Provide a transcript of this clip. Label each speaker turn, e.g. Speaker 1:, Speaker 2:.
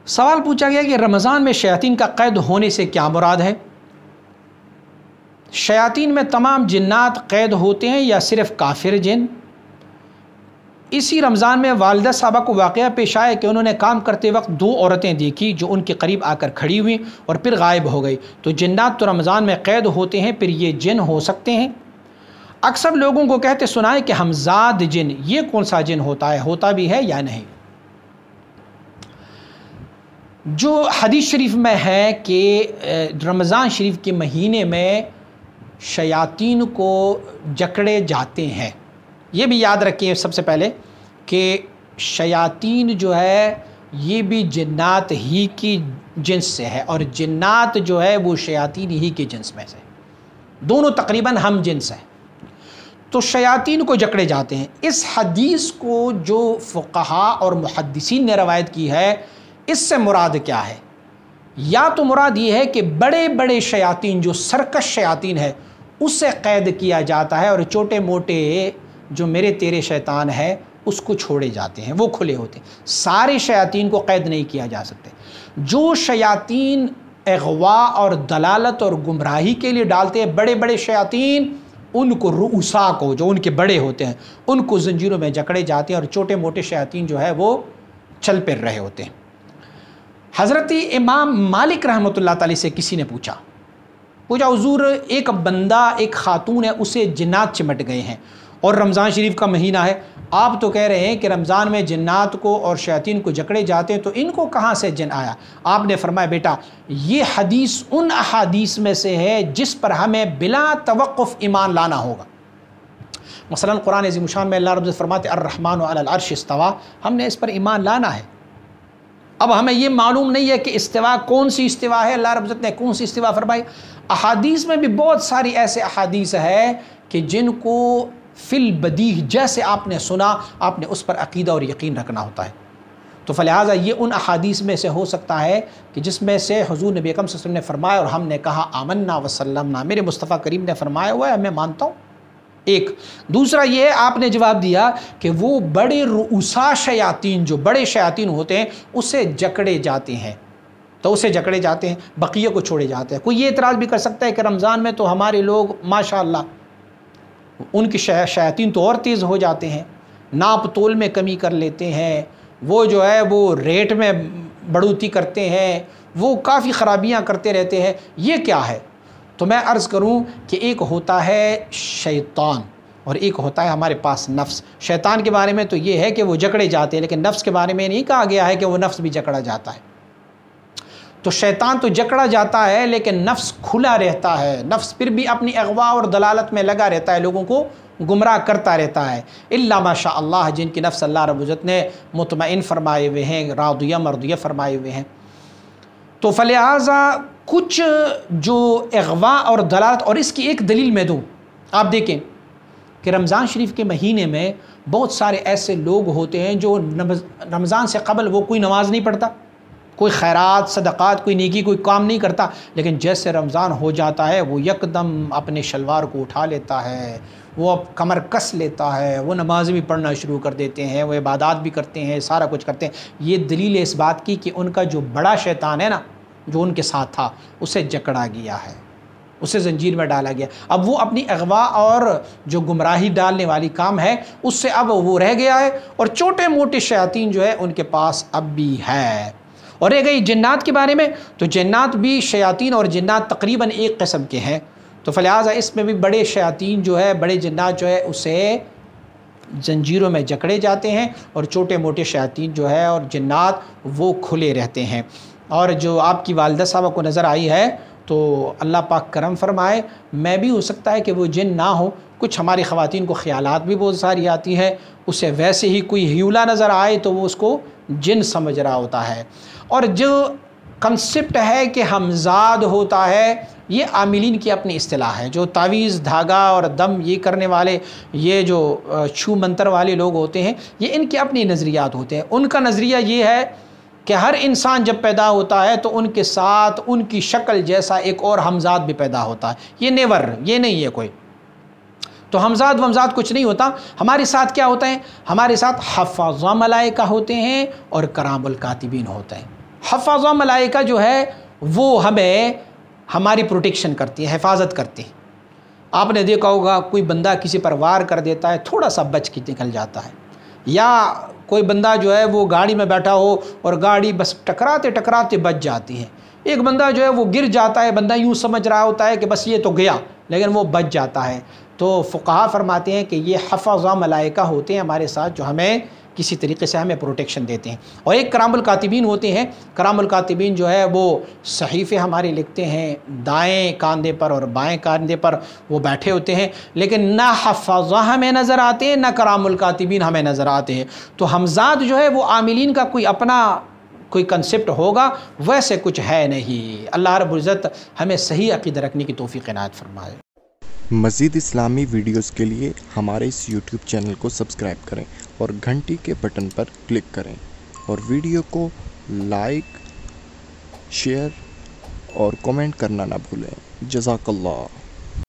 Speaker 1: سوال پوچھا گیا کہ رمضان میں شیاطین کا قید ہونے سے کیا مراد ہے؟ شیاطین میں تمام جنات قید ہوتے ہیں یا صرف کافر جن؟ اسی رمضان میں والدہ صاحبہ کو واقعہ پیش آیا کہ انہوں نے کام کرتے وقت 2 عورتیں دیکھی جو ان کے قریب آ کر کھڑی ہوئیں اور پھر غائب ہو گئی، تو جنات تو رمضان میں قید ہوتے ہیں، پھر یہ جن ہو سکتے ہیں؟ اکثر لوگوں کو کہتے سنائے کہ ہمزاد جن، یہ کون سا جن ہوتا ہے، ہوتا بھی ہے یا نہیں؟ جو حدیث شریف میں ہے کہ رمضان شریف کے مہینے میں شیاطین کو جکڑے جاتے ہیں، یہ بھی یاد رکھیں سب سے پہلے کہ شیاطین جو ہے یہ بھی جنات ہی کی جنس سے ہے، اور جنات جو ہے وہ شیاطین ہی کی جنس میں سے، دونوں تقریباً ہم جنس ہیں، تو شیاطین کو جکڑے جاتے ہیں۔ اس حدیث کو جو فقہا اور محدثین نے روایت کی ہے، اس سے مراد کیا ہے؟ یا تو مراد یہ ہے کہ بڑے بڑے شیاطین جو سرکش شیاطین ہے اس سے قید کیا جاتا ہے، اور چھوٹے موٹے جو میرے تیرے شیطان ہے اس کو چھوڑے جاتے ہیں، وہ کھلے ہوتے ہیں۔ سارے شیاطین کو قید نہیں کیا جا سکتے۔ جو شیاطین اغوا اور دلالت اور گمراہی کے لیے ڈالتے ہیں، بڑے بڑے شیاطین، ان کو رؤسا کو، جو ان کے بڑے ہوتے ہیں، ان کو زنجیروں میں جکڑے جاتے ہیں، اور چھوٹے موٹے شیاطین جو ہے وہ چل پھر رہے ہوتے ہیں۔ حضرت امام مالک رحمۃ اللہ تعالی سے کسی نے پوچھا حضور ایک بندہ، ایک خاتون ہے، اسے جنات چمٹ گئے ہیں اور رمضان شریف کا مہینہ ہے، آپ تو کہہ رہے ہیں کہ رمضان میں جنات کو اور شیاطین کو جکڑے جاتے ہیں، تو ان کو کہاں سے جن آیا؟ آپ نے فرمایا بیٹا یہ حدیث ان احادیث میں سے ہے جس پر ہمیں بلا توقف ایمان لانا ہوگا۔ مثلا قرآن عظیم الشان میں اللہ رب العزت فرماتے الرحمن علی العرش استویٰ، ہم نے اس پر ایمان لانا ہے۔ اب ہمیں یہ معلوم نہیں ہے کہ استوا کون سی استوا ہے، اللہ رب العزت نے کون سی استوا فرمائی۔ احادیث میں بھی بہت ساری ایسے احادیث ہے کہ جن کو فی البدیہہ جیسے آپ نے سنا، آپ نے اس پر عقیدہ اور یقین رکھنا ہوتا ہے۔ تو فلہٰذا یہ ان احادیث میں سے ہو سکتا ہے کہ جس میں سے حضور نبی اکرم صلی اللہ علیہ وسلم نے فرمایا اور ہم نے کہا آمنا وسلمنا، میرے مصطفیٰ کریم نے فرمایا ہوا ہے، میں مانتا ہوں۔ ایک دوسرا یہ آپ نے جواب دیا کہ وہ بڑے رؤسا شیاطین، جو بڑے شیاطین ہوتے ہیں، اسے جکڑے جاتے ہیں، تو اسے جکڑے جاتے ہیں، بقیہ کو چھوڑے جاتے ہیں۔ کوئی یہ اعتراض بھی کر سکتا ہے کہ رمضان میں تو ہمارے لوگ ماشاءاللہ ان کی شیاطین تو اور تیز ہو جاتے ہیں، ناپ تول میں کمی کر لیتے ہیں، وہ جو ہے وہ ریٹ میں بڑھوتی کرتے ہیں، وہ کافی خرابیاں کرتے رہتے ہیں، یہ کیا ہے؟ تو میں عرض کروں کہ ایک ہوتا ہے شیطان اور ایک ہوتا ہے ہمارے پاس نفس۔ شیطان کے بارے میں تو یہ ہے کہ وہ جکڑے جاتے ہیں، لیکن نفس کے بارے میں نہیں کہا گیا ہے کہ وہ نفس بھی جکڑا جاتا ہے۔ تو شیطان تو جکڑا جاتا ہے لیکن نفس کھلا رہتا ہے، نفس پھر بھی اپنی اغوا اور دلالت میں لگا رہتا ہے، لوگوں کو گمراہ کرتا رہتا ہے، الا ماشاء اللہ جن کی نفس اللہ رب العزت نے مطمئن فرمائے ہوئے ہیں، راضیہ مرضیہ فرمائے ہوئے ہیں۔ تو فلہٰذا کچھ جو اغوا اور دلالت، اور اس کی ایک دلیل میں دوں، آپ دیکھیں کہ رمضان شریف کے مہینے میں بہت سارے ایسے لوگ ہوتے ہیں جو رمضان سے قبل وہ کوئی نماز نہیں پڑھتا، کوئی خیرات صدقات کوئی نیکی کوئی کام نہیں کرتا، لیکن جیسے رمضان ہو جاتا ہے وہ یکدم اپنے شلوار کو اٹھا لیتا ہے، وہ اب کمر کس لیتا ہے، وہ نماز بھی پڑھنا شروع کر دیتے ہیں، وہ عبادات بھی کرتے ہیں، سارا کچھ کرتے ہیں۔ یہ دلیل ہے اس بات کی کہ ان کا جو بڑا شیطان ہے نا، جو ان کے ساتھ تھا، اسے جکڑا گیا ہے، اسے زنجیر میں ڈالا گیا۔ اب وہ اپنی اغوا اور جو گمراہی ڈالنے والی کام ہے اس سے اب وہ رہ گیا ہے، اور چھوٹے موٹے شیاطین جو ہے ان کے پاس اب بھی ہے۔ اور رہ گئی جنات کے بارے میں، تو جنات بھی شیاطین اور جنات تقریباً ایک قسم کے ہیں، تو فلہٰذا اس میں بھی بڑے شیاطین جو ہے، بڑے جنات جو ہے اسے زنجیروں میں جکڑے جاتے ہیں، اور چھوٹے موٹے شیاطین جو ہے اور جنات وہ کھلے رہتے ہیں۔ اور جو آپ کی والدہ صاحبہ کو نظر آئی ہے تو اللہ پاک کرم فرمائے، میں بھی ہو سکتا ہے کہ وہ جن نہ ہو، کچھ ہماری خواتین کو خیالات بھی بہت ساری آتی ہے، اسے ویسے ہی کوئی ہیولا نظر آئے تو وہ اس کو جن سمجھ رہا ہوتا ہے۔ اور جو کنسپٹ ہے کہ ہمزاد ہوتا ہے، یہ عاملین کی اپنی اصطلاح ہے، جو تعویذ دھاگا اور دم یہ کرنے والے، یہ جو چھو منتر والے لوگ ہوتے ہیں، یہ ان کے اپنی نظریات ہوتے ہیں۔ ان کا نظریہ یہ ہے کہ ہر انسان جب پیدا ہوتا ہے تو ان کے ساتھ ان کی شکل جیسا ایک اور ہمزاد بھی پیدا ہوتا ہے، یہ نیور، یہ نہیں ہے کوئی۔ تو ہمزاد ومزاد کچھ نہیں ہوتا۔ ہمارے ساتھ کیا ہوتا ہے؟ ہمارے ساتھ حفاظہ ملائکہ ہوتے ہیں اور کرام الکاتبین ہوتے ہیں۔ حفاظہ ملائکہ جو ہے وہ ہمیں ہماری پروٹیکشن کرتی ہیں، حفاظت کرتی ہیں۔ آپ نے دیکھا ہوگا کوئی بندہ کسی پر وار کر دیتا ہے، تھوڑا سا بچ کے نکل جاتا ہے، یا کوئی بندہ جو ہے وہ گاڑی میں بیٹھا ہو اور گاڑی بس ٹکراتے ٹکراتے بچ جاتی ہے، ایک بندہ جو ہے وہ گر جاتا ہے، بندہ یوں سمجھ رہا ہوتا ہے کہ بس یہ تو گیا، لیکن وہ بچ جاتا ہے۔ تو فقہا فرماتے ہیں کہ یہ حفظہ ملائکہ ہوتے ہیں ہمارے ساتھ، جو ہمیں کسی طریقے سے ہمیں پروٹیکشن دیتے ہیں۔ اور ایک کرام الکاتبین ہوتے ہیں، کرام الکاتبین جو ہے وہ صحیفے ہمارے لکھتے ہیں، دائیں کاندھے پر اور بائیں کاندھے پر وہ بیٹھے ہوتے ہیں، لیکن نہ حفظہ ہمیں نظر آتے ہیں نہ کرام الکاتبین ہمیں نظر آتے ہیں۔ تو ہمزاد جو ہے وہ عاملین کا کوئی اپنا کوئی کنسپٹ ہوگا، ویسے کچھ ہے نہیں۔ اللہ رب العزت ہمیں صحیح عقیدہ رکھنے کی توفیق عنایت فرمائے۔
Speaker 2: مزید اسلامی ویڈیوز کے لیے ہمارے اس یوٹیوب چینل کو سبسکرائب کریں اور گھنٹی کے بٹن پر کلک کریں، اور ویڈیو کو لائک، شیئر اور کمنٹ کرنا نہ بھولیں۔ جزاک اللہ۔